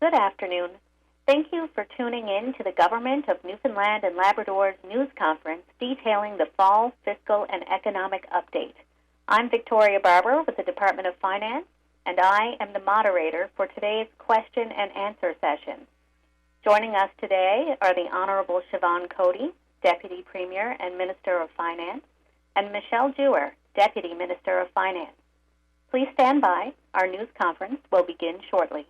Good afternoon. Thank you for tuning in to the Government of Newfoundland and Labrador's news conference detailing the fall fiscal and economic update. I'm Victoria Barber with the Department of Finance, and I am the moderator for today's question and answer session. Joining us today are the Honorable Siobhan Cody, Deputy Premier and Minister of Finance, and Michelle Dewar, Deputy Minister of Finance. Please stand by. Our news conference will begin shortly.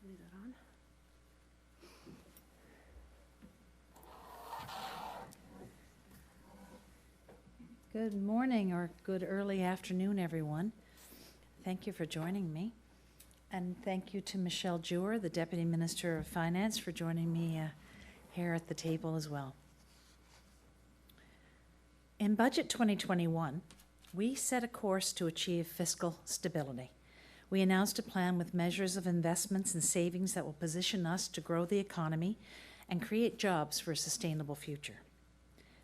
Leave that on. Good morning or good early afternoon, everyone. Thank you for joining me. And thank you to Michelle Dewar, the Deputy Minister of Finance, for joining me here at the table as well. In Budget 2021, we set a course to achieve fiscal stability. We announced a plan with measures of investments and savings that will position us to grow the economy and create jobs for a sustainable future.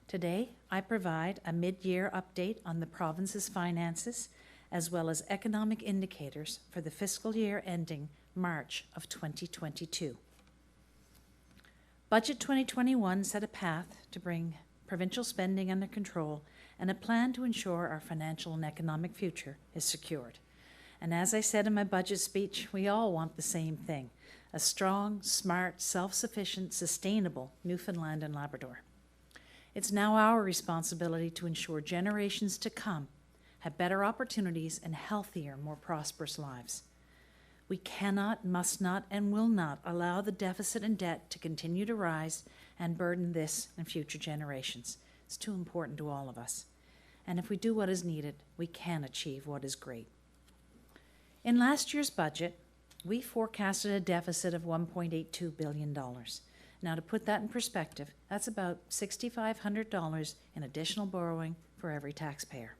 Today, I provide a mid-year update on the province's finances, as well as economic indicators for the fiscal year ending March of 2022. Budget 2021 set a path to bring provincial spending under control and a plan to ensure our financial and economic future is secured. And as I said in my budget speech, we all want the same thing: a strong, smart, self-sufficient, sustainable Newfoundland and Labrador. It's now our responsibility to ensure generations to come have better opportunities and healthier, more prosperous lives. We cannot, must not, and will not allow the deficit and debt to continue to rise and burden this and future generations. It's too important to all of us. And if we do what is needed, we can achieve what is great. In last year's budget, we forecasted a deficit of $1.82 billion. Now, to put that in perspective, that's about $6,500 in additional borrowing for every taxpayer.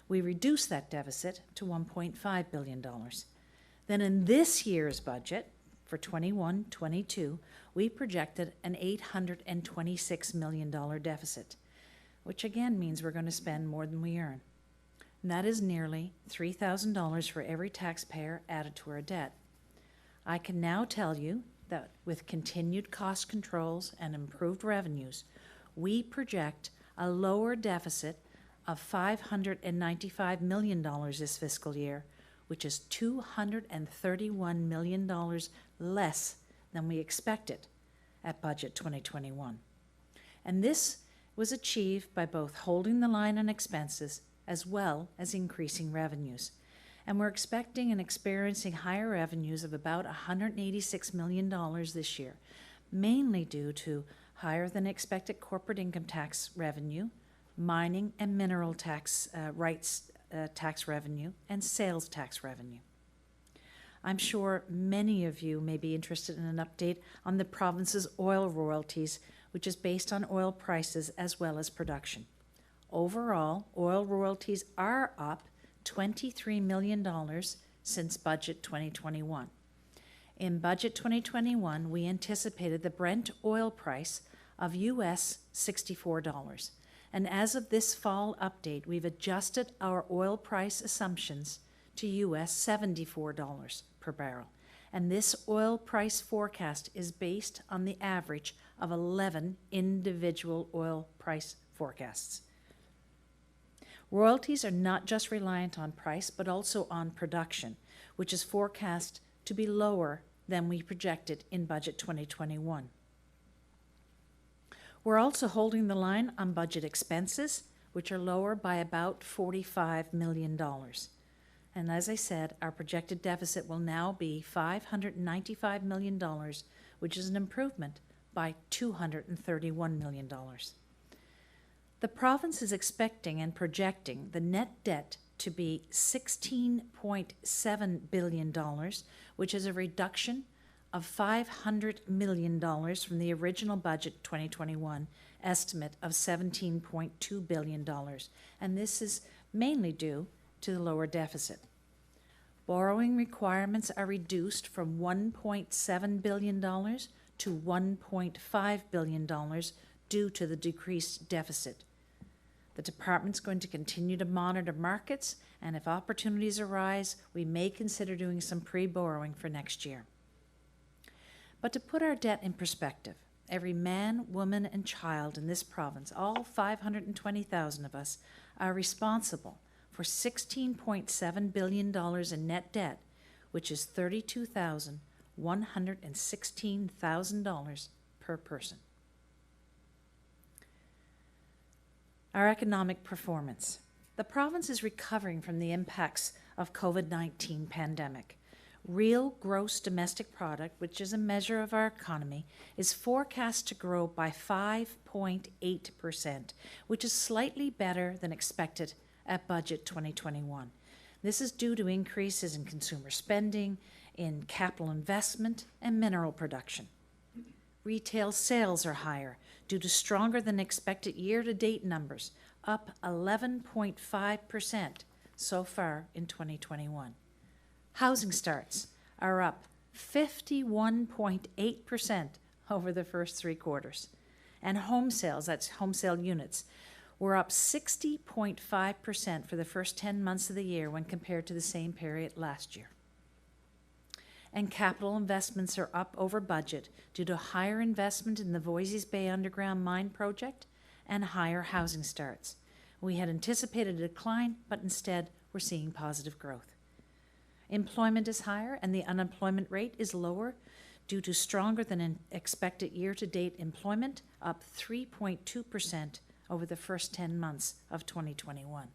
We reduced that deficit to $1.5 billion. Then in this year's budget, for 21-22, we projected an $826 million deficit, which again means we're going to spend more than we earn. And that is nearly $3,000 for every taxpayer added to our debt. I can now tell you that with continued cost controls and improved revenues, we project a lower deficit of $595 million this fiscal year, which is $231 million less than we expected at Budget 2021. And this was achieved by both holding the line on expenses as well as increasing revenues. And we're expecting and experiencing higher revenues of about $186 million this year, mainly due to higher than expected corporate income tax revenue, mining and mineral tax tax revenue, and sales tax revenue. I'm sure many of you may be interested in an update on the province's oil royalties, which is based on oil prices as well as production. Overall, oil royalties are up $23 million since Budget 2021. In Budget 2021, we anticipated the Brent oil price of US $64. And as of this fall update, we've adjusted our oil price assumptions to US $74 per barrel. And this oil price forecast is based on the average of 11 individual oil price forecasts. Royalties are not just reliant on price, but also on production, which is forecast to be lower than we projected in Budget 2021. We're also holding the line on budget expenses, which are lower by about $45 million. And as I said, our projected deficit will now be $595 million, which is an improvement by $231 million. The province is expecting and projecting the net debt to be $16.7 billion, which is a reduction of $500 million from the original Budget 2021 estimate of $17.2 billion. And this is mainly due to the lower deficit. Borrowing requirements are reduced from $1.7 billion to $1.5 billion due to the decreased deficit. The department's going to continue to monitor markets, and if opportunities arise, we may consider doing some pre-borrowing for next year. But to put our debt in perspective, every man, woman, and child in this province, all 520,000 of us, are responsible for $16.7 billion in net debt, which is $32,116,000 per person. Our economic performance. The province is recovering from the impacts of COVID-19 pandemic. Real gross domestic product, which is a measure of our economy, is forecast to grow by 5.8%, which is slightly better than expected at Budget 2021. This is due to increases in consumer spending, in capital investment, and mineral production. Retail sales are higher due to stronger than expected year-to-date numbers, up 11.5% so far in 2021. Housing starts are up 51.8% over the first 3 quarters. And home sales, that's home sale units, were up 60.5% for the first 10 months of the year when compared to the same period last year. And capital investments are up over budget due to higher investment in the Voisey's Bay Underground Mine project and higher housing starts. We had anticipated a decline, but instead we're seeing positive growth. Employment is higher and the unemployment rate is lower due to stronger than expected year-to-date employment, up 3.2% over the first 10 months of 2021.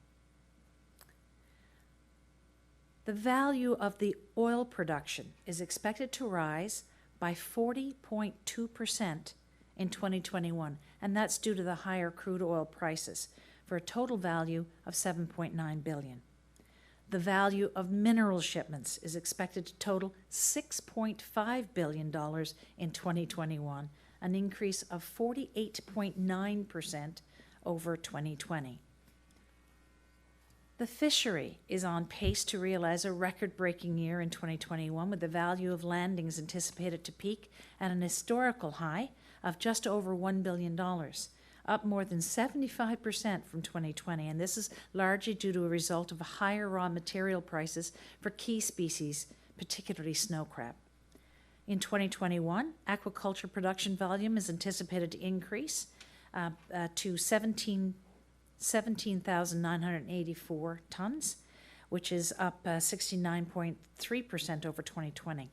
The value of the oil production is expected to rise by 40.2% in 2021, and that's due to the higher crude oil prices, for a total value of $7.9 billion. The value of mineral shipments is expected to total $6.5 billion in 2021, an increase of 48.9% over 2020. The fishery is on pace to realize a record-breaking year in 2021, with the value of landings anticipated to peak at an historical high of just over $1 billion, up more than 75% from 2020, and this is largely due to a result of higher raw material prices for key species, particularly snow crab. In 2021, aquaculture production volume is anticipated to increase to 17,984 tons, which is up 69.3% over 2020.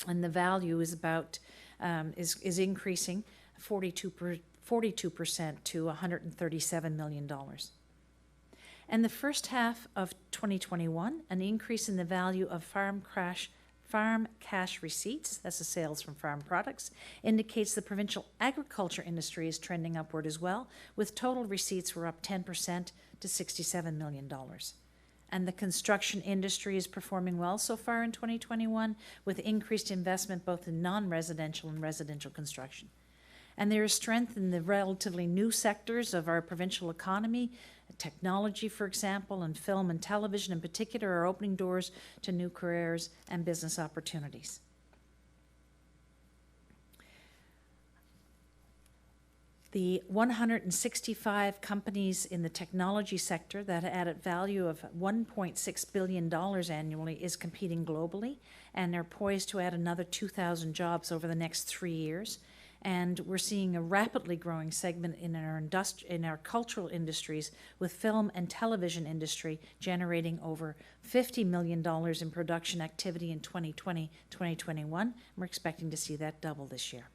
And the value is about is increasing 42% to $137 million. And the first half of 2021, an increase in the value of farm cash receipts, that's the sales from farm products, indicates the provincial agriculture industry is trending upward as well, with total receipts were up 10% to $67 million. And the construction industry is performing well so far in 2021, with increased investment both in non-residential and residential construction. And there is strength in the relatively new sectors of our provincial economy. Technology, for example, and film and television in particular are opening doors to new careers and business opportunities. The 165 companies in the technology sector that added value of $1.6 billion annually is competing globally, and they're poised to add another 2,000 jobs over the next 3 years. And we're seeing a rapidly growing segment in our cultural industries, with film and television industry generating over $50 million in production activity in 2020-2021. We're expecting to see that double this year.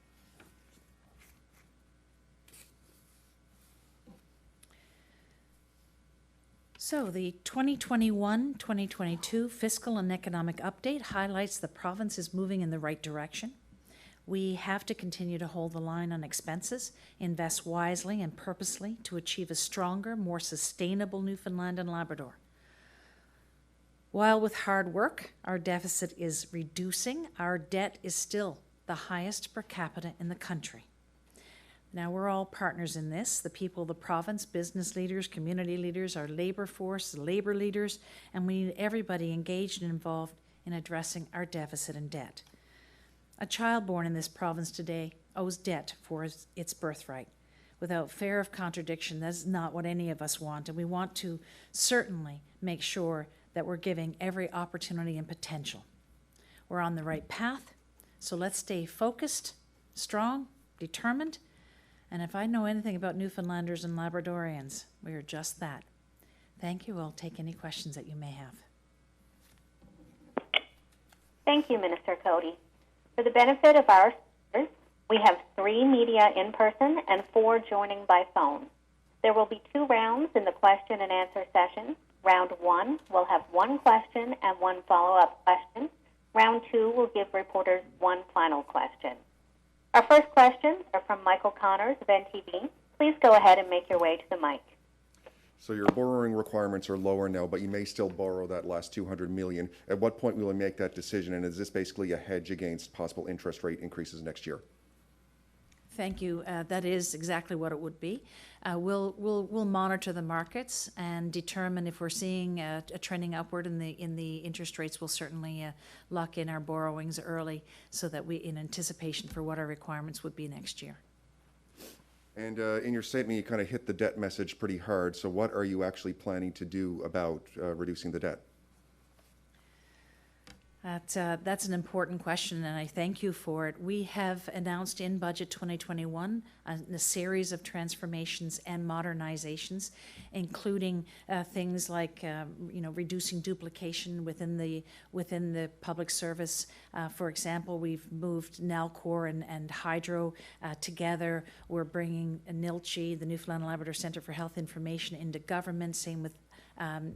So the 2021-2022 Fiscal and Economic Update highlights the province is moving in the right direction. We have to continue to hold the line on expenses, invest wisely and purposely to achieve a stronger, more sustainable Newfoundland and Labrador. While with hard work, our deficit is reducing, our debt is still the highest per capita in the country. Now, we're all partners in this, the people of the province, business leaders, community leaders, our labor force, labor leaders, and we need everybody engaged and involved in addressing our deficit and debt. A child born in this province today owes debt for its birthright. Without fear of contradiction, that's not what any of us want, and we want to certainly make sure that we're giving every opportunity and potential. We're on the right path, so let's stay focused, strong, determined, and if I know anything about Newfoundlanders and Labradorians, we are just that. Thank you. I'll take any questions that you may have. Thank you, Minister Cody. For the benefit of our listeners, we have 3 media in person and 4 joining by phone. There will be 2 rounds in the question and answer session. Round 1 will have 1 question and 1 follow-up question. Round 2 will give reporters 1 final question. Our first questions are from Michael Connors of NTV. Please go ahead and make your way to the mic. So your borrowing requirements are lower now, but you may still borrow that last $200 million. At what point will you make that decision, and is this basically a hedge against possible interest rate increases next year? Thank you. That is exactly what it would be. We'll monitor the markets and determine if we're seeing a trending upward in the interest rates. We'll certainly lock in our borrowings early so that we, in anticipation for what our requirements would be next year. And in your statement, you kind of hit the debt message pretty hard. So what are you actually planning to do about reducing the debt? That's an important question, and I thank you for it. We have announced in Budget 2021 a series of transformations and modernizations, including things like reducing duplication within the public service. For example, we've moved Nalcor and Hydro together. We're bringing NILCHI, the Newfoundland and Labrador Centre for Health Information, into government. Same with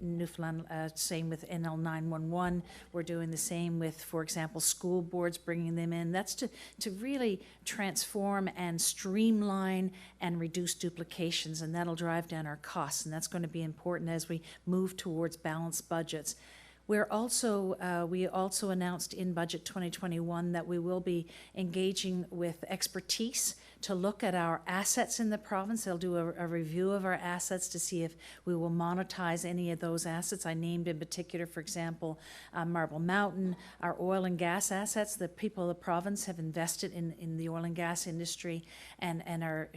Newfoundland, same with NL 911. We're doing the same with, for example, school boards, bringing them in. That's to really transform and streamline and reduce duplications, and that'll drive down our costs, and that's going to be important as we move towards balanced budgets. We also announced in Budget 2021 that we will be engaging with expertise to look at our assets in the province. They'll do a review of our assets to see if we will monetize any of those assets. I named in particular, for example, Marble Mountain, our oil and gas assets. The people of the province have invested in the oil and gas industry and our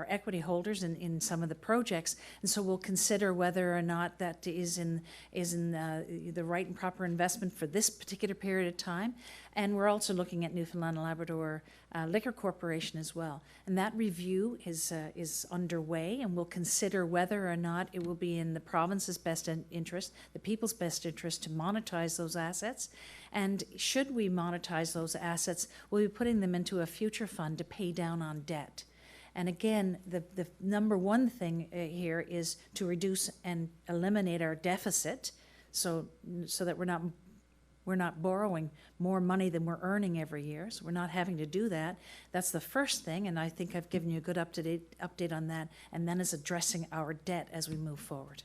equity holders in some of the projects. And so we'll consider whether or not that is in the right and proper investment for this particular period of time. And we're also looking at Newfoundland and Labrador Liquor Corporation as well. And that review is underway, and we'll consider whether or not it will be in the province's best interest, the people's best interest, to monetize those assets. And should we monetize those assets, we'll be putting them into a future fund to pay down on debt. And again, the number one thing here is to reduce and eliminate our deficit, so that we're not borrowing more money than we're earning every year, so we're not having to do that. That's the first thing, and I think I've given you a good update on that, and then is addressing our debt as we move forward.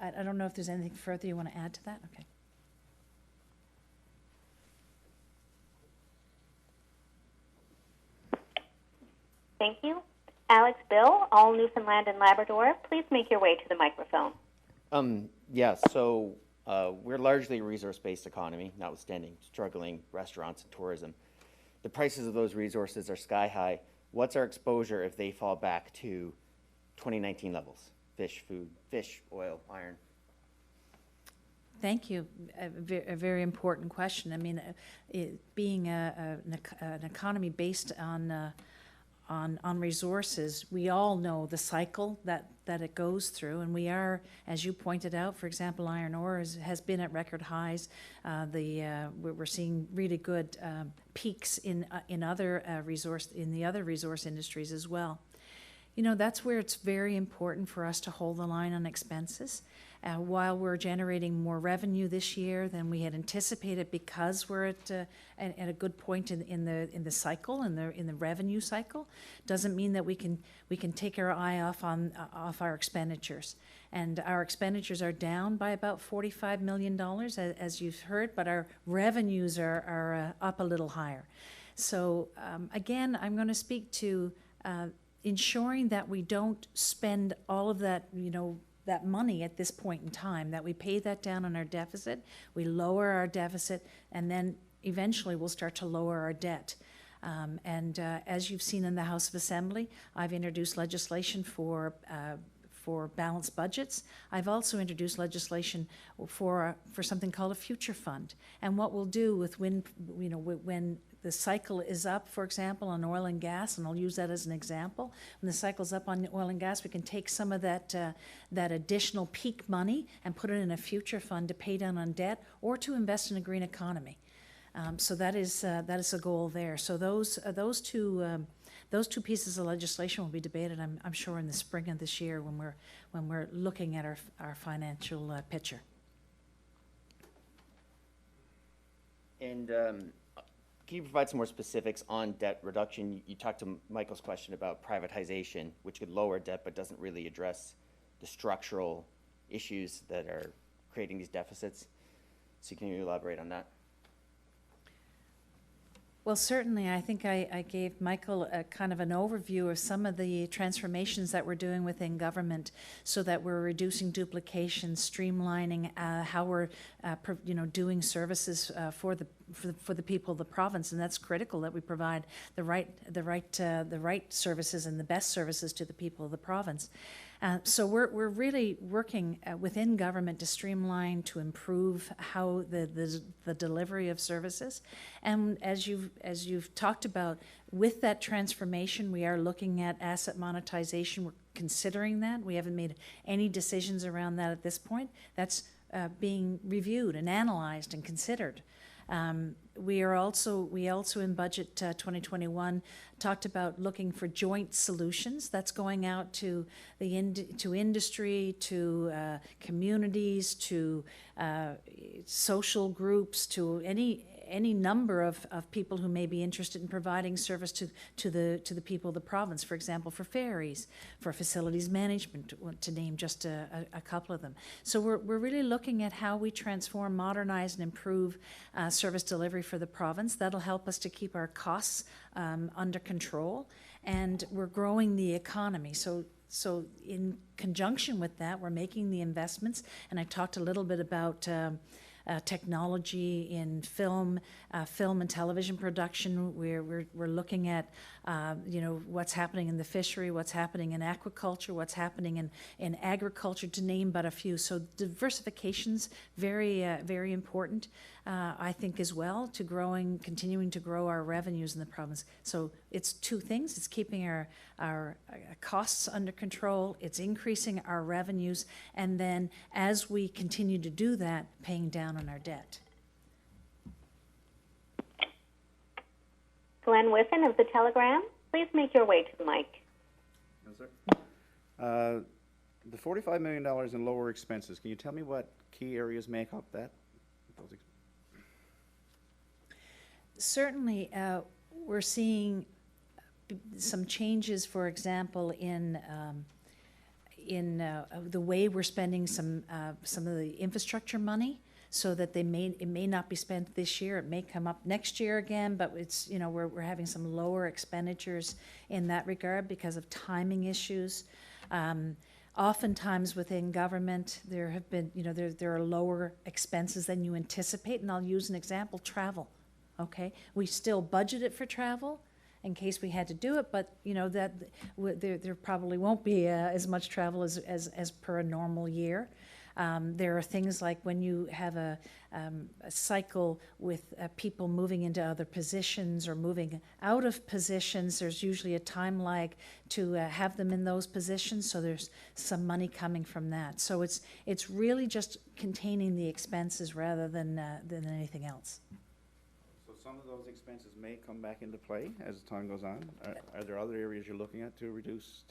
I don't know if there's anything further you want to add to that? Okay. Thank you. Alex Bill, all Newfoundland and Labrador, please make your way to the microphone. So we're largely a resource-based economy, notwithstanding struggling restaurants and tourism. The prices of those resources are sky high. What's our exposure if they fall back to 2019 levels? Fish, food, oil, iron. Thank you. A very important question. I mean, being an economy based on resources, we all know the cycle that it goes through, and we are, as you pointed out, for example, iron ore has been at record highs. We're seeing really good peaks in the other resource industries as well. You know, that's where it's very important for us to hold the line on expenses. While we're generating more revenue this year than we had anticipated, because we're at a good point in the cycle, in the revenue cycle, doesn't mean that we can take our eye off our expenditures. And our expenditures are down by about $45 million, as you've heard, but our revenues are up a little higher. So again, I'm going to speak to ensuring that we don't spend all of that, that money at this point in time, that we pay that down on our deficit, we lower our deficit, and then eventually we'll start to lower our debt. As you've seen in the House of Assembly, I've introduced legislation for balanced budgets. I've also introduced legislation for something called a future fund. And what we'll do with when the cycle is up, for example, on oil and gas, and I'll use that as an example. When the cycle's up on oil and gas, we can take some of that additional peak money and put it in a future fund to pay down on debt or to invest in a green economy. So that is a goal there. So those two pieces of legislation will be debated, I'm sure, in the spring of this year when we're looking at our financial picture. And can you provide some more specifics on debt reduction? You talked to Michael's question about privatization, which could lower debt but doesn't really address the structural issues that are creating these deficits. So can you elaborate on that? Well, certainly, I think I gave Michael a kind of an overview of some of the transformations that we're doing within government, so that we're reducing duplication, streamlining how we're, doing services for the people of the province, and that's critical that we provide the right services and the best services to the people of the province. So we're really working within government to streamline, to improve how the delivery of services. And as you've talked about, with that transformation, we are looking at asset monetization. We're considering that. We haven't made any decisions around that at this point. That's being reviewed and analyzed and considered. We also in budget 2021 talked about looking for joint solutions. That's going out to to industry, to communities, to social groups, to any number of people who may be interested in providing service to the people of the province. For example, for ferries, for facilities management, to name just a couple of them. So we're really looking at how we transform, modernize, and improve service delivery for the province. That'll help us to keep our costs under control, and we're growing the economy. So in conjunction with that, we're making the investments, and I talked a little bit about technology in film and television production. We're looking at what's happening in the fishery, what's happening in aquaculture, what's happening in agriculture, to name but a few. So diversification's very important, I think, as well, to continuing to grow our revenues in the province. So it's two things: it's keeping our costs under control, it's increasing our revenues, and then as we continue to do that, paying down on our debt. Glenn Whiffen of the Telegram, please make your way to the mic. Yes, sir. The $45 million in lower expenses, can you tell me what key areas make up that? Certainly, we're seeing some changes, for example, in the way we're spending some of the infrastructure money, so that it may not be spent this year. It may come up next year again, but it's we're having some lower expenditures in that regard because of timing issues. Oftentimes within government, there have been there are lower expenses than you anticipate, and I'll use an example: travel. Okay, we still budgeted for travel in case we had to do it, but there probably won't be as much travel as per a normal year. There are things like when you have a cycle with people moving into other positions or moving out of positions, there's usually a time lag to have them in those positions, so there's some money coming from that. So it's really just containing the expenses rather than anything else. So some of those expenses may come back into play as time goes on. Are there other areas you're looking at to reduce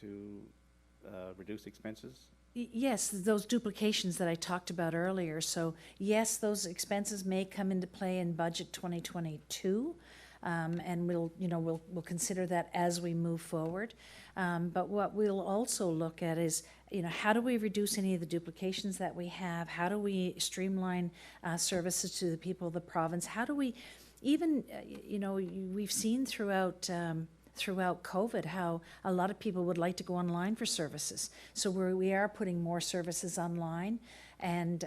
expenses? Yes, those duplications that I talked about earlier. So yes, those expenses may come into play in budget 2022, and we'll consider that as we move forward. But what we'll also look at is how do we reduce any of the duplications that we have? How do we streamline services to the people of the province? How do we even we've seen throughout COVID how a lot of people would like to go online for services. So we are putting more services online and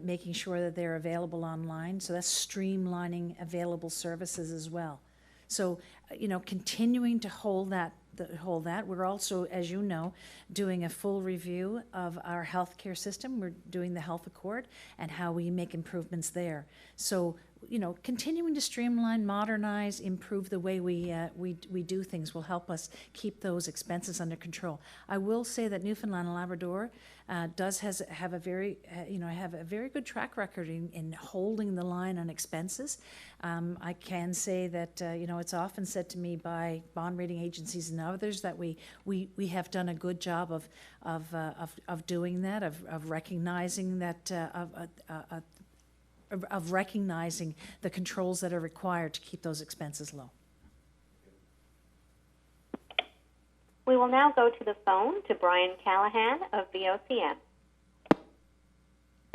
making sure that they're available online. So that's streamlining available services as well. So continuing to hold that. We're also, as you know, doing a full review of our healthcare system. We're doing the health accord and how we make improvements there. So continuing to streamline, modernize, improve the way we do things will help us keep those expenses under control. I will say that Newfoundland and Labrador have a very good track record in holding the line on expenses. I can say that it's often said to me by bond rating agencies and others that we have done a good job of doing that, of recognizing that of recognizing the controls that are required to keep those expenses low. We will now go to the phone to Brian Callahan of VOCM.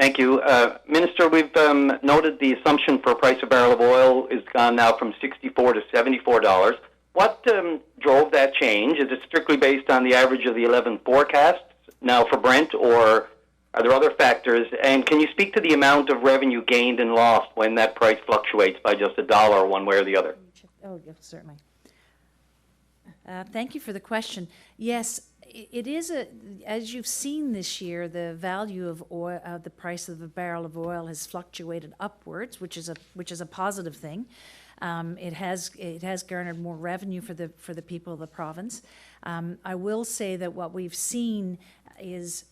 Thank you. Minister, we've noted the assumption for price of barrel of oil is gone now from $64 to $74. What drove that change? Is it strictly based on the average of the 11 forecasts now for Brent, or are there other factors? And can you speak to the amount of revenue gained and lost when that price fluctuates by just $1 one way or the other? Oh, yeah, certainly. Thank you for the question. Yes, it is as you've seen this year, the value of oil, the price of a barrel of oil has fluctuated upwards, which is a positive thing. It has garnered more revenue for the people of the province. I will say that what we've seen is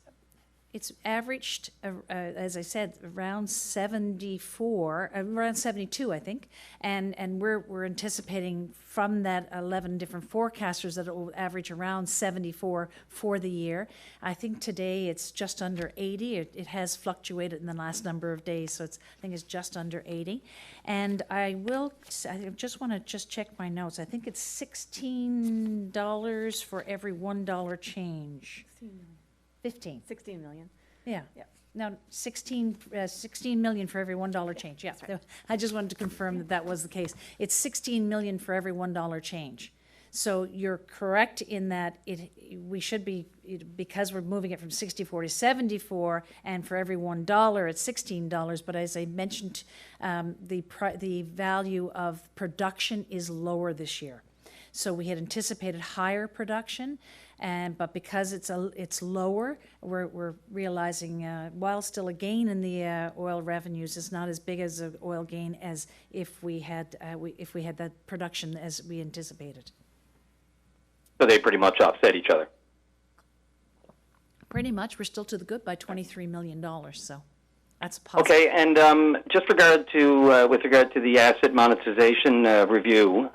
It's averaged, as I said, around 74, around 72, I think, and we're anticipating from that 11 different forecasters that it will average around 74 for the year. I think today it's just under 80. It has fluctuated in the last number of days, so I think it's just under 80. And I just want to check my notes. I think it's $16 for every $1 change. 15. 16 million. Yeah. Yep. Now, 16 million for every $1 change, yeah. right. I just wanted to confirm that was the case. It's 16 million for every $1 change. So you're correct in that we should be, because we're moving it from 64 to 74, and for every $1 it's $16, but as I mentioned, the value of production is lower this year. So we had anticipated higher production, but because it's lower, we're realizing while still a gain in the oil revenues, it's not as big as an oil gain as if we had that production as we anticipated. So they pretty much offset each other. Pretty much, we're still to the good by $23 million. So that's positive. Okay, and just with regard to the asset monetization review,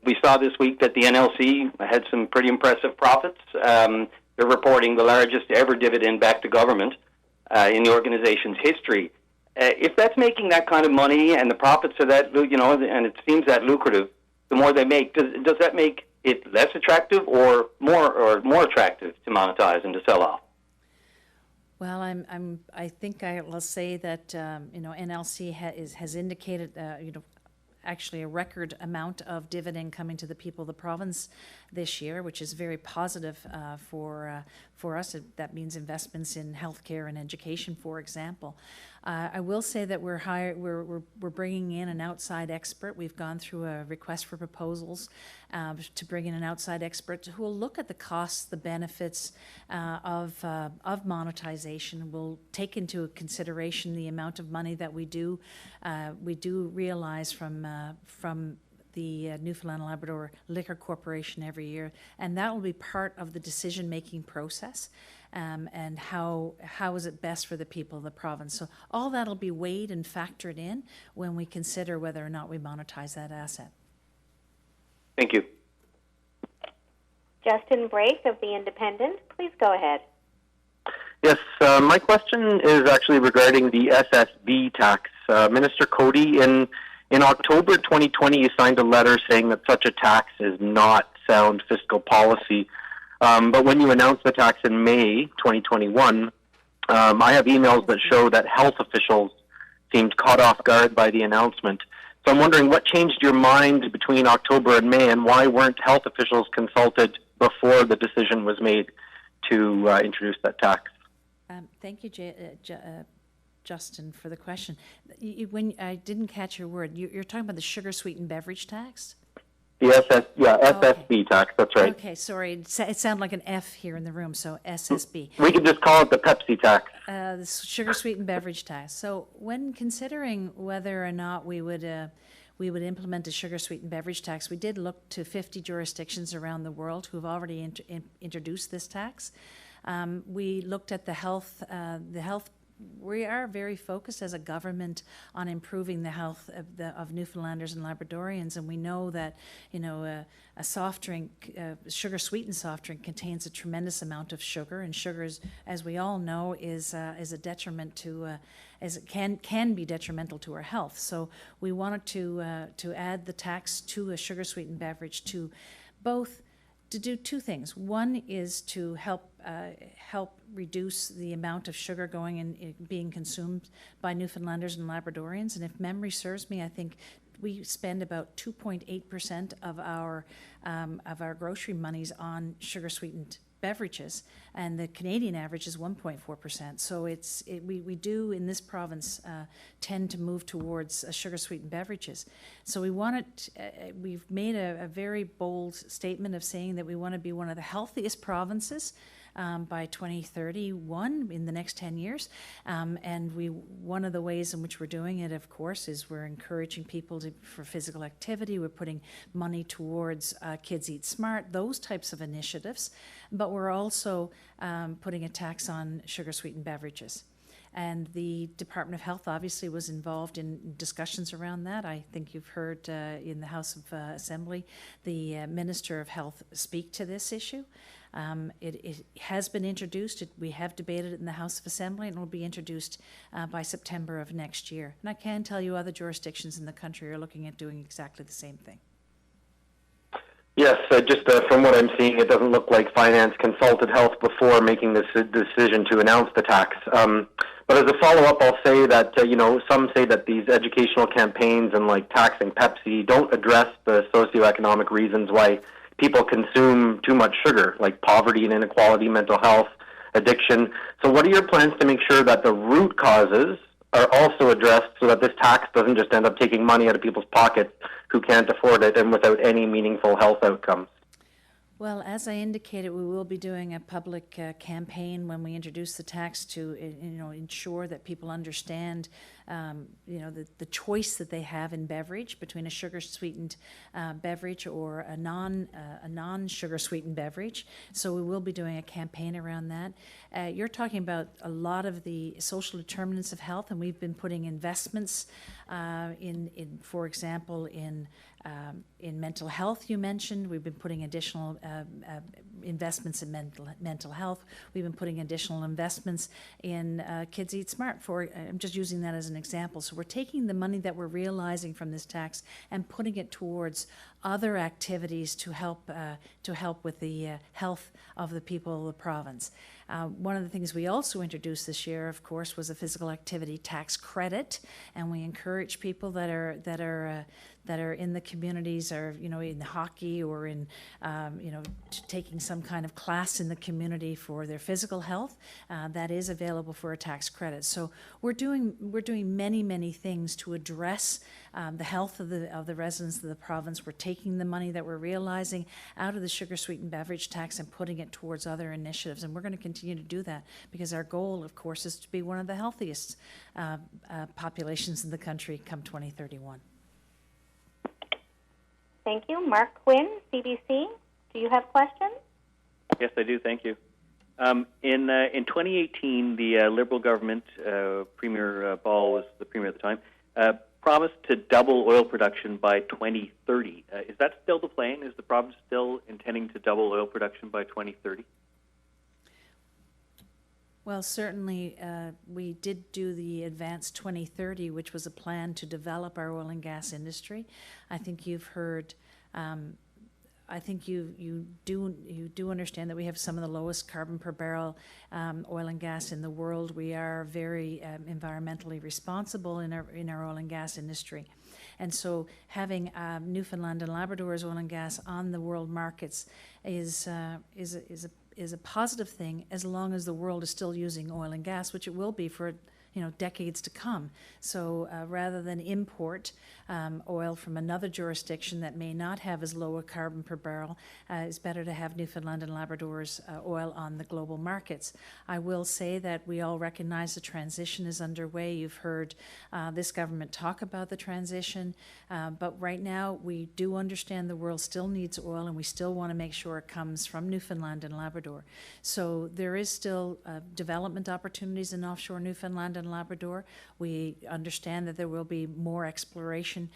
we saw this week that the NLC had some pretty impressive profits. They're reporting the largest ever dividend back to government in the organization's history. If that's making that kind of money and the profits are that, and it seems that lucrative, the more they make, does that make it less attractive or more attractive to monetize and to sell off? Well, I think I will say that NLC has indicated actually a record amount of dividend coming to the people of the province this year, which is very positive for us. That means investments in healthcare and education, for example. I will say that we're bringing in an outside expert. We've gone through a request for proposals to bring in an outside expert who will look at the costs, the benefits of monetization. We'll take into consideration the amount of money that we do realize from the Newfoundland and Labrador Liquor Corporation every year, and that will be part of the decision-making process. And how is it best for the people of the province? So all that will be weighed and factored in when we consider whether or not we monetize that asset. Thank you. Justin Brake of The Independent, please go ahead. Yes, my question is actually regarding the SSB tax. Minister Cody, in October 2020, you signed a letter saying that such a tax is not sound fiscal policy. But when you announced the tax in May 2021, I have emails that show that health officials seemed caught off guard by the announcement. So I'm wondering what changed your mind between October and May, and why weren't health officials consulted before the decision was made to introduce that tax? Thank you, Justin, for the question. When I didn't catch your word, you're talking about the sugar-sweetened beverage tax? The SSB tax, that's right. Okay, sorry. It sounded like an F here in the room, so SSB. We could just call it the Pepsi tax. The sugar-sweetened beverage tax. So when considering whether or not we would implement a sugar-sweetened beverage tax, we did look to 50 jurisdictions around the world who have already introduced this tax. We looked at the health. We are very focused as a government on improving the health of Newfoundlanders and Labradorians, and we know that a soft drink, sugar-sweetened soft drink, contains a tremendous amount of sugar, and sugar, as we all know, is a detriment to, as it can be detrimental to our health. So we wanted to add the tax to a sugar-sweetened beverage to do two things. One is to help reduce the amount of sugar going and being consumed by Newfoundlanders and Labradorians. And if memory serves me, I think we spend about 2.8% of our grocery monies on sugar-sweetened beverages, and the Canadian average is 1.4%. So we do in this province tend to move towards sugar-sweetened beverages. So we've made a very bold statement of saying that we want to be one of the healthiest provinces by 2031 in the next 10 years. And one of the ways in which we're doing it, of course, is we're encouraging people for physical activity. We're putting money towards Kids Eat Smart, those types of initiatives. But we're also putting a tax on sugar-sweetened beverages. And the Department of Health obviously was involved in discussions around that. I think you've heard in the House of Assembly the Minister of Health speak to this issue. It has been introduced. We have debated it in the House of Assembly, and it will be introduced by September of next year. And I can tell you other jurisdictions in the country are looking at doing exactly the same thing. Yes, just from what I'm seeing, it doesn't look like Finance consulted Health before making this decision to announce the tax. But as a follow-up, I'll say that, some say that these educational campaigns and like taxing Pepsi don't address the socioeconomic reasons why people consume too much sugar, like poverty and inequality, mental health, addiction. So what are your plans to make sure that the root causes are also addressed so that this tax doesn't just end up taking money out of people's pockets who can't afford it and without any meaningful health outcomes? Well, as I indicated, we will be doing a public campaign when we introduce the tax to, ensure that people understand, the choice that they have in beverage between a sugar-sweetened beverage or a non-sugar-sweetened beverage. So we will be doing a campaign around that. You're talking about a lot of the social determinants of health, and we've been putting investments for example, in mental health. You mentioned we've been putting additional investments in mental health. We've been putting additional investments in Kids Eat Smart. I'm just using that as an example. So we're taking the money that we're realizing from this tax and putting it towards other activities to help with the health of the people of the province. One of the things we also introduced this year, of course, was a physical activity tax credit, and we encourage people that are in the communities, or in hockey or in taking some kind of class in the community for their physical health. That is available for a tax credit. So we're doing many things to address the health of the residents of the province. We're taking the money that we're realizing out of the sugar-sweetened beverage tax and putting it towards other initiatives, and we're going to continue to do that because our goal, of course, is to be one of the healthiest populations in the country come 2031. Thank you. Mark Quinn, CBC. Do you have questions? Yes, I do. Thank you. In 2018, the Liberal government, Premier Ball was the Premier at the time, promised to double oil production by 2030. Is that still the plan? Is the province still intending to double oil production by 2030? Well, certainly we did do the Advance 2030, which was a plan to develop our oil and gas industry. I think you've heard. I think you do understand that we have some of the lowest carbon per barrel oil and gas in the world. We are very environmentally responsible in our oil and gas industry, and so having Newfoundland and Labrador's oil and gas on the world markets is a positive thing, as long as the world is still using oil and gas, which it will be for decades to come. So rather than import oil from another jurisdiction that may not have as low a carbon per barrel, it's better to have Newfoundland and Labrador's oil on the global markets. I will say that we all recognize the transition is underway. You've heard this government talk about the transition, but right now we do understand the world still needs oil, and we still want to make sure it comes from Newfoundland and Labrador. So there is still development opportunities in offshore Newfoundland and Labrador. We understand that there will be more exploration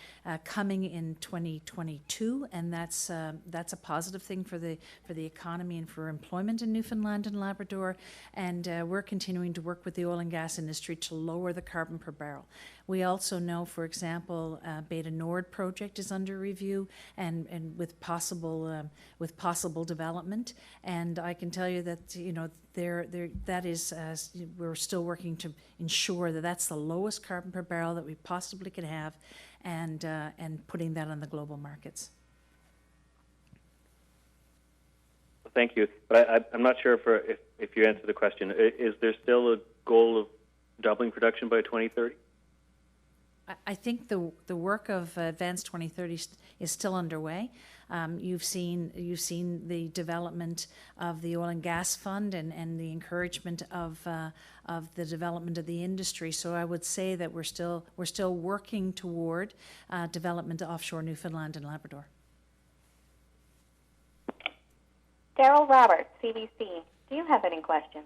coming in 2022, and that's a positive thing for the economy and for employment in Newfoundland and Labrador. And we're continuing to work with the oil and gas industry to lower the carbon per barrel. We also know, for example, Beta Nord project is under review and with possible development. And I can tell you that that is we're still working to ensure that that's the lowest carbon per barrel that we possibly could have, and putting that on the global markets. Thank you, but I'm not sure if you answered the question. Is there still a goal of doubling production by 2030? I think the work of Advance 2030 is still underway. You've seen the development of the oil and gas fund and the encouragement of the development of the industry. So I would say that we're still working toward development of offshore Newfoundland and Labrador. Daryl Roberts, CBC. Do you have any questions?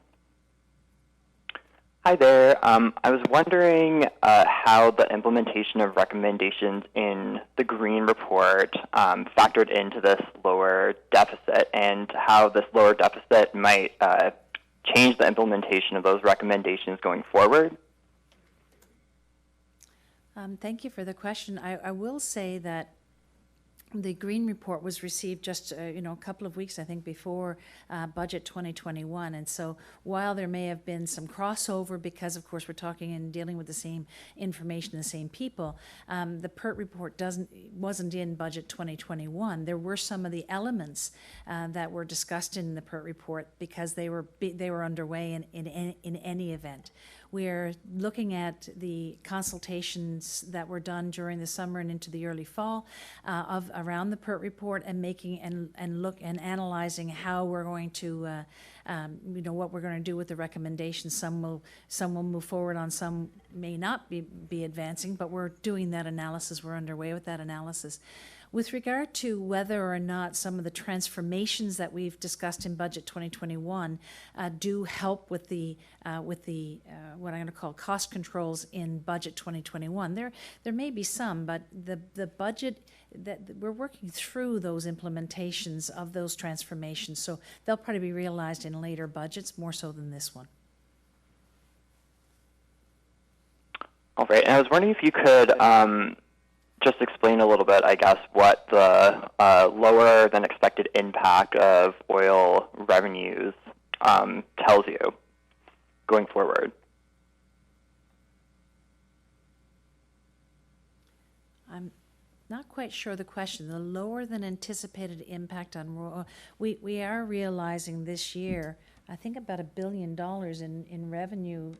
Hi there. I was wondering how the implementation of recommendations in the Green Report factored into this lower deficit, and how this lower deficit might change the implementation of those recommendations going forward. Thank you for the question. I will say that the Green Report was received just a couple of weeks, I think, before Budget 2021, and so while there may have been some crossover, because of course we're talking and dealing with the same information, the same people, the PERT report wasn't in Budget 2021. There were some of the elements that were discussed in the PERT report because they were underway in any event. We're looking at the consultations that were done during the summer and into the early fall around the PERT report, and making and analyzing how we're going to what we're going to do with the recommendations. Some will move forward on, some may not be advancing, but we're doing that analysis. We're underway with that analysis. With regard to whether or not some of the transformations that we've discussed in Budget 2021 do help with the what I'm going to call cost controls in Budget 2021, there may be some, but the budget that we're working through those implementations of those transformations, so they'll probably be realized in later budgets more so than this one. All right, and I was wondering if you could just explain a little bit, I guess, what the lower than expected impact of oil revenues tells you going forward. I'm not quite sure the question. The lower than anticipated impact on we are realizing this year, I think, about $1 billion in revenue.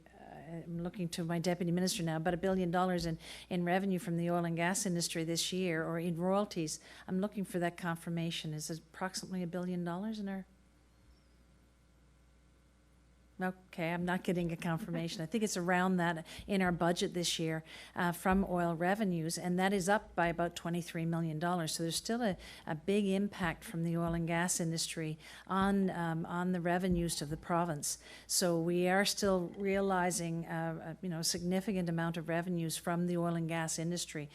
I'm looking to my deputy minister now, about $1 billion in revenue from the oil and gas industry this year, or in royalties. I'm looking for that confirmation. Is it approximately $1 billion in our? Okay, I'm not getting a confirmation. I think it's around that in our budget this year from oil revenues, and that is up by about $23 million. So there's still a big impact from the oil and gas industry on the revenues to the province. So we are still realizing a significant amount of revenues from the oil and gas industry,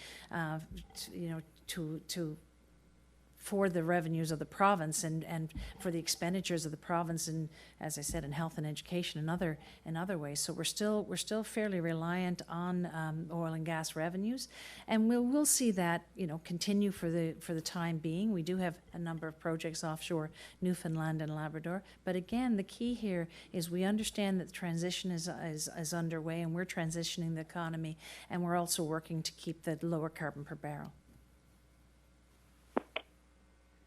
for the revenues of the province and for the expenditures of the province, and, as I said, in health and education and other ways. So we're still fairly reliant on oil and gas revenues, and we'll see that continue for the time being. We do have a number of projects offshore Newfoundland and Labrador, but again, the key here is we understand that the transition is underway, and we're transitioning the economy, and we're also working to keep the lower carbon per barrel.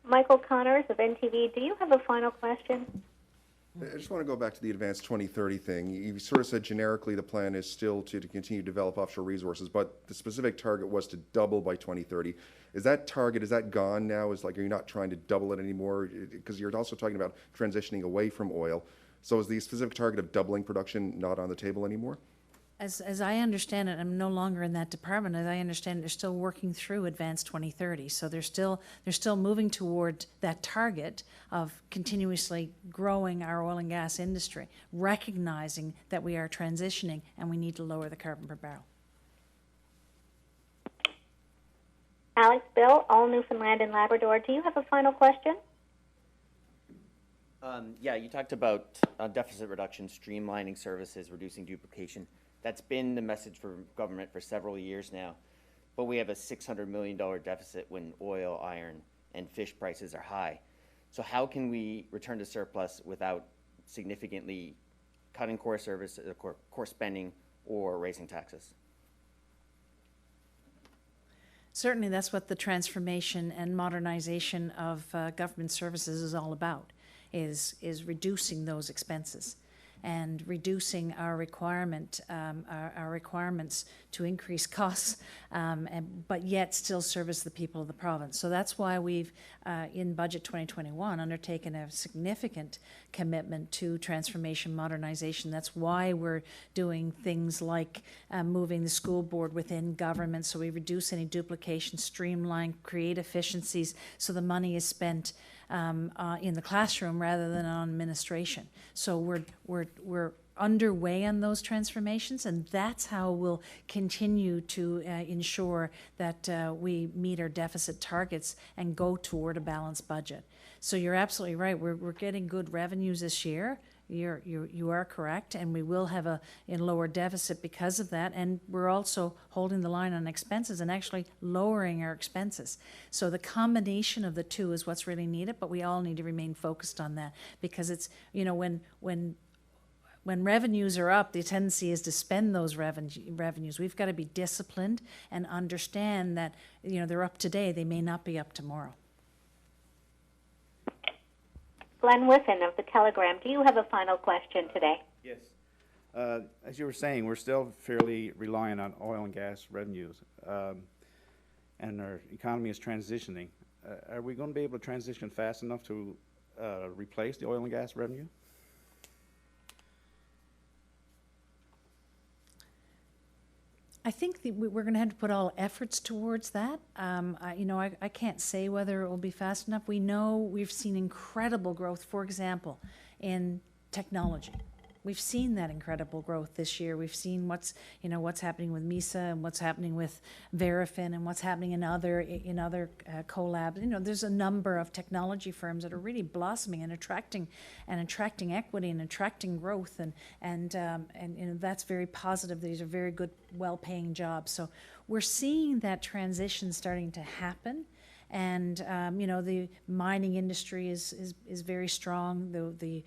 Michael Connors of NTV, do you have a final question? I just want to go back to the Advanced 2030 thing. You sort of said generically the plan is still to continue to develop offshore resources, but the specific target was to double by 2030. Is that gone now? Are you not trying to double it anymore? Because you're also talking about transitioning away from oil. So is the specific target of doubling production not on the table anymore? As I understand it, I'm no longer in that department. As I understand it, they're still working through Advanced 2030. So they're still moving toward that target of continuously growing our oil and gas industry, recognizing that we are transitioning and we need to lower the carbon per barrel. Alex Bill, all Newfoundland and Labrador, do you have a final question? Yeah, you talked about deficit reduction, streamlining services, reducing duplication. That's been the message for government for several years now. But we have a $600 million deficit when oil, iron, and fish prices are high. So how can we return to surplus without significantly cutting core service, core spending, or raising taxes? Certainly that's what the transformation and modernization of government services is all about, is reducing those expenses. and reducing our requirements to increase costs, but yet still service the people of the province. So that's why we've, in Budget 2021, undertaken a significant commitment to transformation modernization. That's why we're doing things like moving the school board within government, so we reduce any duplication, streamline, create efficiencies, so the money is spent in the classroom rather than on administration. So we're underway on those transformations, and that's how we'll continue to ensure that we meet our deficit targets and go toward a balanced budget. So you're absolutely right. We're getting good revenues this year. You are correct, and we will have a lower deficit because of that, and we're also holding the line on expenses and actually lowering our expenses. So the combination of the two is what's really needed, but we all need to remain focused on that, because it's, you know, when revenues are up, the tendency is to spend those revenues. We've got to be disciplined and understand that, you know, they're up today, they may not be up tomorrow. Glenn Whiffen of the Telegram, do you have a final question today? Yes. As you were saying, we're still fairly reliant on oil and gas revenues, and our economy is transitioning. Are we going to be able to transition fast enough to replace the oil and gas revenue? I think we're going to have to put all efforts towards that. I can't say whether it will be fast enough. We know we've seen incredible growth, for example, in technology. We've seen that incredible growth this year. We've seen what's happening with MISA and what's happening with Verifin and what's happening in other collabs. You know, there's a number of technology firms that are really blossoming and attracting equity and attracting growth, and you know, that's very positive. These are very good, well-paying jobs. So we're seeing that transition starting to happen. And you know, the mining industry is very strong. The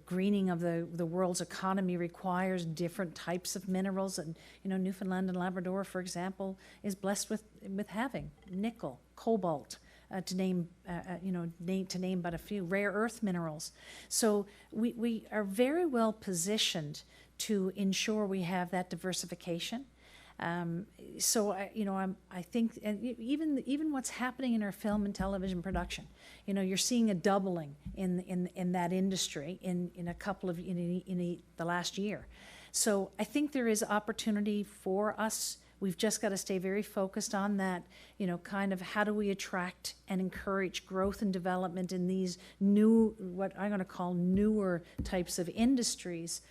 greening of the world's economy requires different types of minerals, and you know, Newfoundland and Labrador, for example, is blessed with having nickel, cobalt, to name but a few, rare earth minerals. So we are very well positioned to ensure we have that diversification. So I think, and even what's happening in our film and television production, you know, you're seeing a doubling in that industry in the last year. So I think there is opportunity for us. We've just got to stay very focused on that, you know, kind of how do we attract and encourage growth and development in these new, what I'm going to call newer types of industries.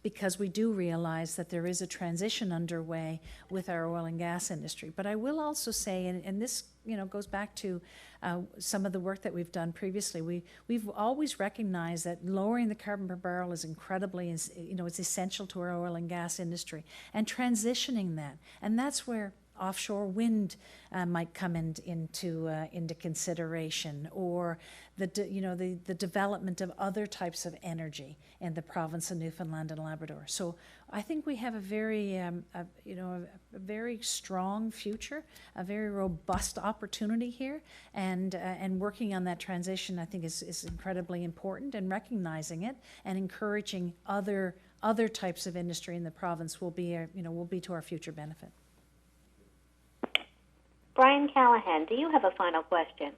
Because we do realize that there is a transition underway with our oil and gas industry. But I will also say, and this, you know, goes back to some of the work that we've done previously. We've always recognized that lowering the carbon per barrel is incredibly, you know, it's essential to our oil and gas industry, and transitioning that. And that's where offshore wind might come into consideration, or the development of other types of energy in the province of Newfoundland and Labrador. So I think we have a very very strong future, a very robust opportunity here, and working on that transition, I think, is incredibly important, and recognizing it and encouraging other types of industry in the province will be to our future benefit. Brian Callahan, do you have a final question?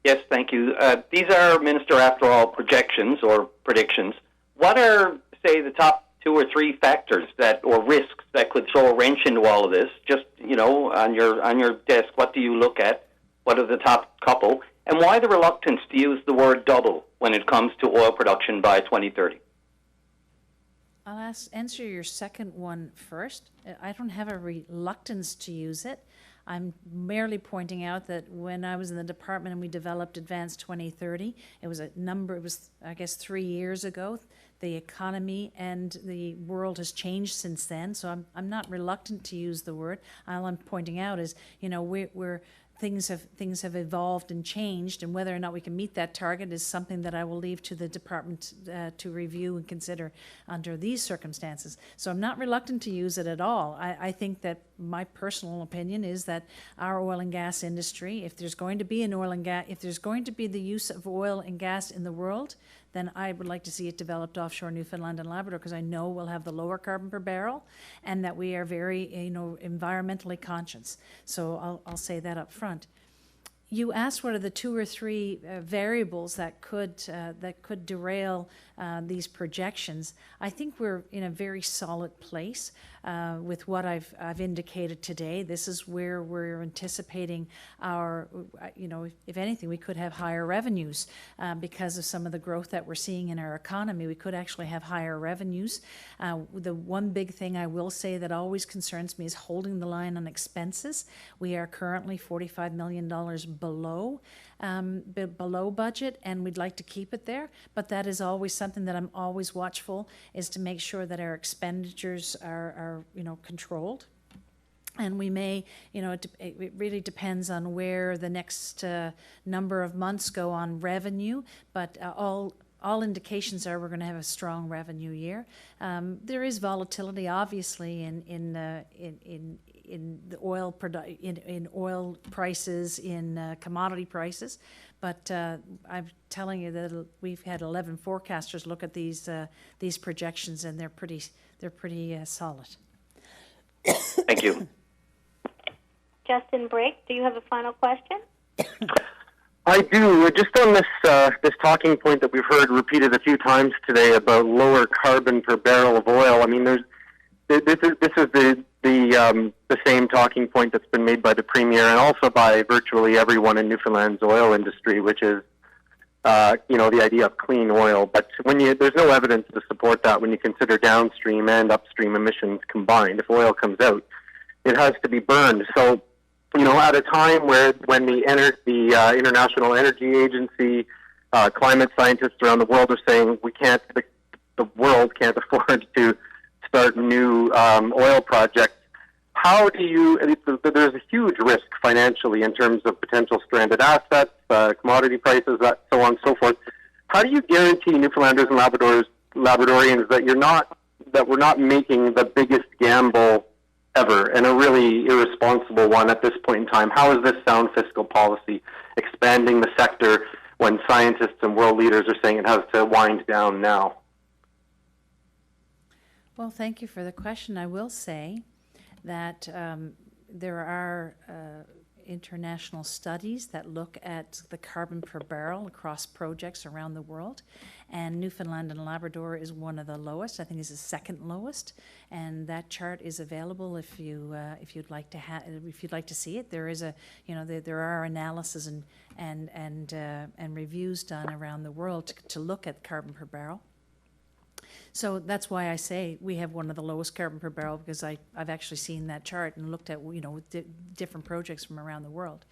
Yes, thank you. These are, Minister, after all, projections or predictions. What are, say, the top 2 or 3 factors or risks that could throw a wrench into all of this? Just, you know, on your desk, what do you look at? What are the top couple? And why the reluctance to use the word double when it comes to oil production by 2030? I'll answer your second one first. I don't have a reluctance to use it. I'm merely pointing out that when I was in the department and we developed Advance 2030, it was I guess 3 years ago. The economy and the world has changed since then, so I'm not reluctant to use the word. All I'm pointing out is, you know, things have evolved and changed, and whether or not we can meet that target is something that I will leave to the department to review and consider under these circumstances. So I'm not reluctant to use it at all. I think that my personal opinion is that our oil and gas industry, if there's going to be if there's going to be the use of oil and gas in the world, then I would like to see it developed offshore Newfoundland and Labrador, because I know we'll have the lower carbon per barrel, and that we are very, environmentally conscious. So I'll say that up front. You asked what are the 2 or 3 variables that could derail these projections. I think we're in a very solid place with what I've indicated today. This is where we're anticipating our, if anything, we could have higher revenues because of some of the growth that we're seeing in our economy. We could actually have higher revenues. The one big thing I will say that always concerns me is holding the line on expenses. We are currently $45 million below budget, and we'd like to keep it there, but that is always something that I'm always watchful, is to make sure that our expenditures are controlled. And we may, it really depends on where the next number of months go on revenue, but all indications are we're going to have a strong revenue year. There is volatility, obviously, in the oil in oil prices, in commodity prices, but I'm telling you that we've had 11 forecasters look at these projections, and they're pretty solid. Thank you. Justin Brake, do you have a final question? I do. Just on this talking point that we've heard repeated a few times today about lower carbon per barrel of oil. I mean, this is the same talking point that's been made by the Premier and also by virtually everyone in Newfoundland's oil industry, which is the idea of clean oil. But there's no evidence to support that when you consider downstream and upstream emissions combined. If oil comes out, it has to be burned. So, at a time when the International Energy Agency, climate scientists around the world are saying the world can't afford to start new oil projects, there's a huge risk financially in terms of potential stranded assets, commodity prices, so on and so forth. How do you guarantee Newfoundlanders and Labradorians that we're not making the biggest gamble ever, and a really irresponsible one at this point in time? How is this sound fiscal policy expanding the sector when scientists and world leaders are saying it has to wind down now? Well, thank you for the question. I will say that there are international studies that look at the carbon per barrel across projects around the world, and Newfoundland and Labrador is one of the lowest. I think it's the second lowest, and that chart is available if you'd like to see it. There is there are analysis and reviews done around the world to look at carbon per barrel. So that's why I say we have one of the lowest carbon per barrel, because I've actually seen that chart and looked at different projects from around the world.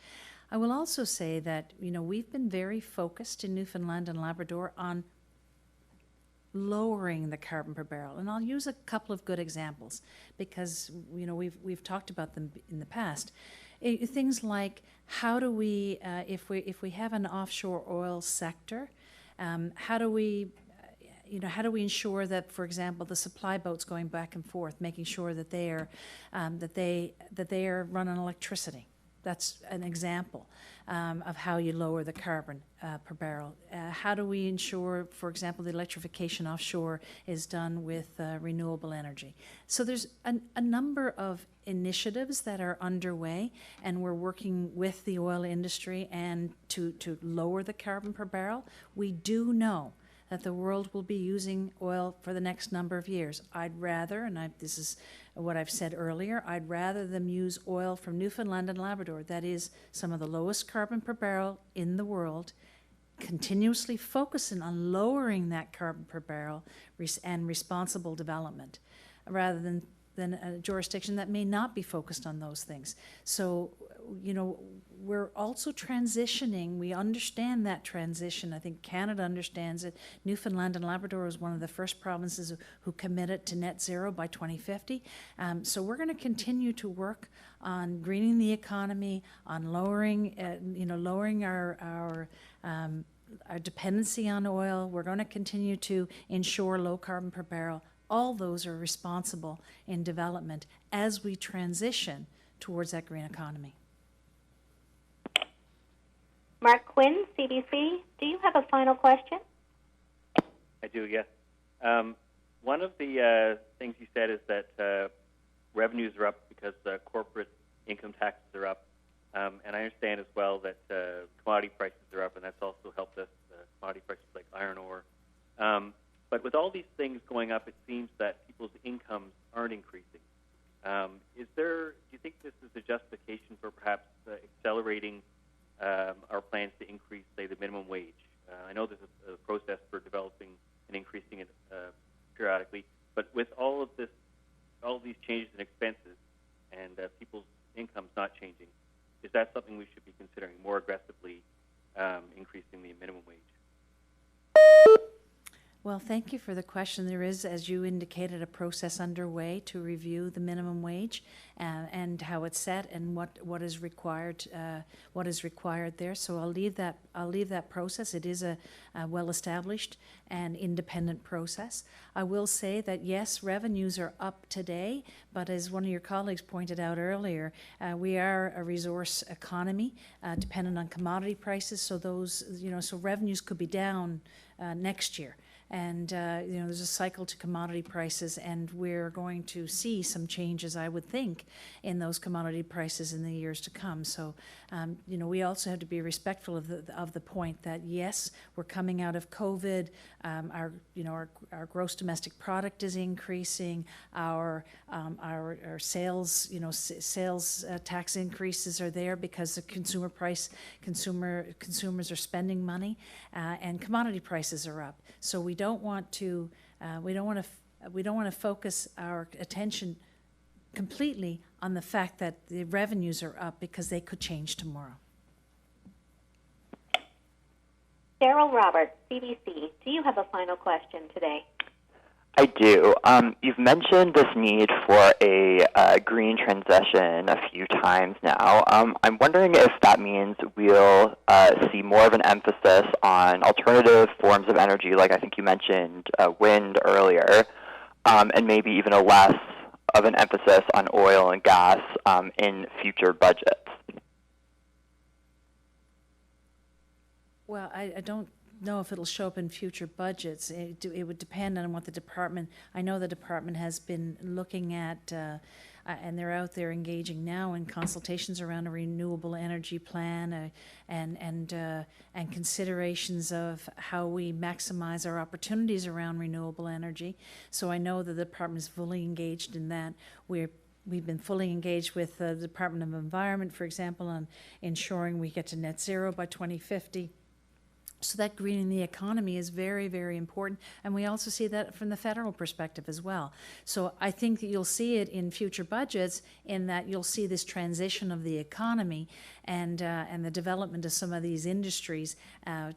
I will also say that we've been very focused in Newfoundland and Labrador on lowering the carbon per barrel, and I'll use a couple of good examples because we've talked about them in the past. Things like how do we if we have an offshore oil sector, how do we ensure that, for example, the supply boats going back and forth, making sure that they are running electricity? That's an example of how you lower the carbon per barrel. How do we ensure, for example, the electrification offshore is done with renewable energy? So there's a number of initiatives that are underway, and we're working with the oil industry and to lower the carbon per barrel. We do know that the world will be using oil for the next number of years. I'd rather, and this is what I've said earlier, I'd rather them use oil from Newfoundland and Labrador, that is some of the lowest carbon per barrel in the world, continuously focusing on lowering that carbon per barrel and responsible development, rather than a jurisdiction that may not be focused on those things. So, we're also transitioning. We understand that transition. I think Canada understands it. Newfoundland and Labrador was one of the first provinces who committed to net zero by 2050. So we're going to continue to work on greening the economy, on lowering, lowering our dependency on oil. We're going to continue to ensure low carbon per barrel. All those are responsible in development as we transition towards that green economy. Mark Quinn, CBC, do you have a final question? I do, yes. One of the things you said is that revenues are up because corporate income taxes are up. And I understand as well that commodity prices are up, and that's also helped us, commodity prices like iron ore. But with all these things going up, it seems that people's incomes aren't increasing. Do you think this is a justification for perhaps accelerating our plans to increase, say, the minimum wage? I know there's a process for developing and increasing it periodically, but with all of these changes in expenses and people's incomes not changing, is that something we should be considering more aggressively, increasing the minimum wage? Well, thank you for the question. There is, as you indicated, a process underway to review the minimum wage and how it's set and what is required there. So I'll leave that process. It is a well-established and independent process. I will say that yes, revenues are up today, but as one of your colleagues pointed out earlier, we are a resource economy dependent on commodity prices. So so revenues could be down next year. And, there's a cycle to commodity prices, and we're going to see some changes, I would think, in those commodity prices in the years to come. So, we also have to be respectful of the point that, yes, we're coming out of COVID. Our gross domestic product is increasing. Our sales, sales tax increases are there because the consumers are spending money, and commodity prices are up. So we don't want to focus our attention completely on the fact that the revenues are up because they could change tomorrow. Daryl Roberts, CBC, do you have a final question today? I do. You've mentioned this need for a green transition a few times now. I'm wondering if that means we'll see more of an emphasis on alternative forms of energy, like I think you mentioned wind earlier, and maybe even a less of an emphasis on oil and gas in future budgets. Well, I don't know if it'll show up in future budgets. It would depend on what the department. I know the department has been looking at, and they're out there engaging now in consultations around a renewable energy plan and considerations of how we maximize our opportunities around renewable energy. So I know that the department is fully engaged in that. We've been fully engaged with the Department of Environment, for example, on ensuring we get to net zero by 2050. So that greening the economy is very, very important. And we also see that from the federal perspective as well. So I think that you'll see it in future budgets in that you'll see this transition of the economy and the development of some of these industries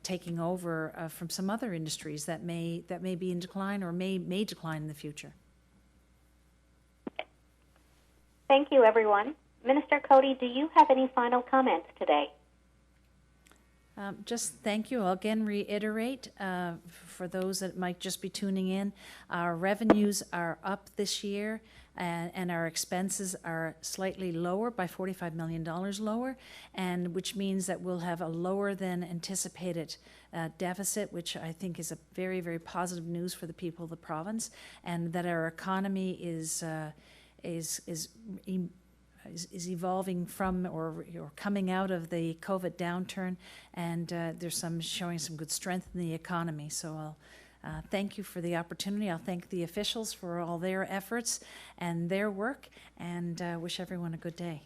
taking over from some other industries that may be in decline or may decline in the future. Thank you, everyone. Minister Cody, do you have any final comments today? Just thank you. I'll again reiterate for those that might just be tuning in, our revenues are up this year and our expenses are slightly lower by $45 million lower, and which means that we'll have a lower than anticipated deficit, which I think is a very, very positive news for the people of the province, and that our economy is evolving from or coming out of the COVID downturn, and there's showing some good strength in the economy. So I'll thank you for the opportunity. I'll thank the officials for all their efforts and their work, and wish everyone a good day.